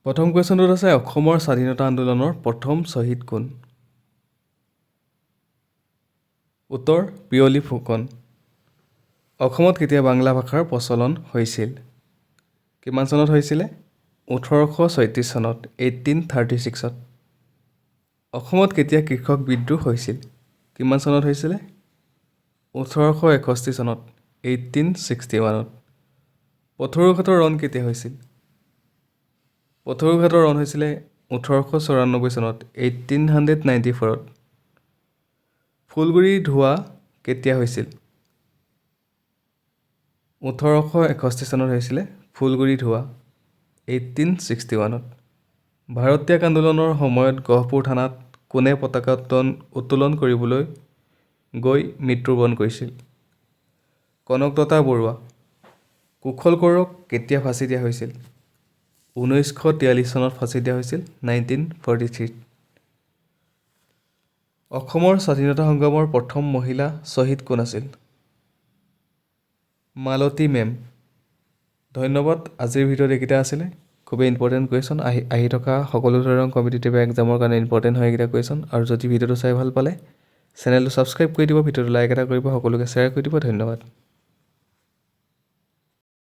প্ৰথম কুৱেশ্যনটোত আছে অসমৰ স্বাধীনতা আন্দোলনৰ প্ৰথম শ্বহীদ কোন? উত্তৰ পিয়লি ফুকন। অসমত কেতিয়া বাংলা ভাষাৰ প্ৰচলন হৈছিল? কিমান চনত হৈছিলে? 1836 চনত, 1836ত। অসমত কেতিয়া কৃষক বিদ্ৰোহ হৈছিল? কিমান চনত হৈছিলে? 1861 চনত, 1861ত। পথৰুঘাটৰ ৰণ কেতিয়া হৈছিল? পথৰুঘাটৰ ৰণ হৈছিলে 1894 চনত, 1894ত। ফুলগুৰি ধোৱা কেতিয়া হৈছিল? 1861 চনত হৈছিলে ফুলগুৰি ধোৱা, 1861ত। ভাৰত ত্যাগ আন্দোলনৰ সময়ত গহপুৰ থানাত কোনে পতাকা উত্তোলন কৰিবলৈ গৈ মৃত্যুবৰণ কৰিছিল? কনকলতা বৰুৱা। কুশল কোঁৱৰক কেতিয়া ফাঁচি দিয়া হৈছিল? 1943 চনত ফাঁচি দিয়া হৈছিল, 1943। অসমৰ স্বাধীনতা সংগ্ৰামৰ প্ৰথম মহিলা শ্বহীদ কোন আছিল? মালতী মেম। ধন্যবাদ। আজিৰ ভিডিঅ'ত এইকেইটা আছিলে। খুবেই ইম্পৰ্টেণ্ট কুৱেশ্যন আহি থকা সকলো ধৰণৰ কম্পিটিটিভ এক্সামৰ কাৰণে ইম্পৰ্টেণ্ট হয় এইকেইটা কুৱেশ্যন। আৰু যদি ভিডিঅ'টো চাই ভাল পালে চেনেলটো ছাবস্ক্ৰাইব কৰি দিব, ভিডিঅ'টো লাইক এটা কৰিব, সকলোকে শ্বেয়াৰ কৰি দিব। ধন্যবাদ।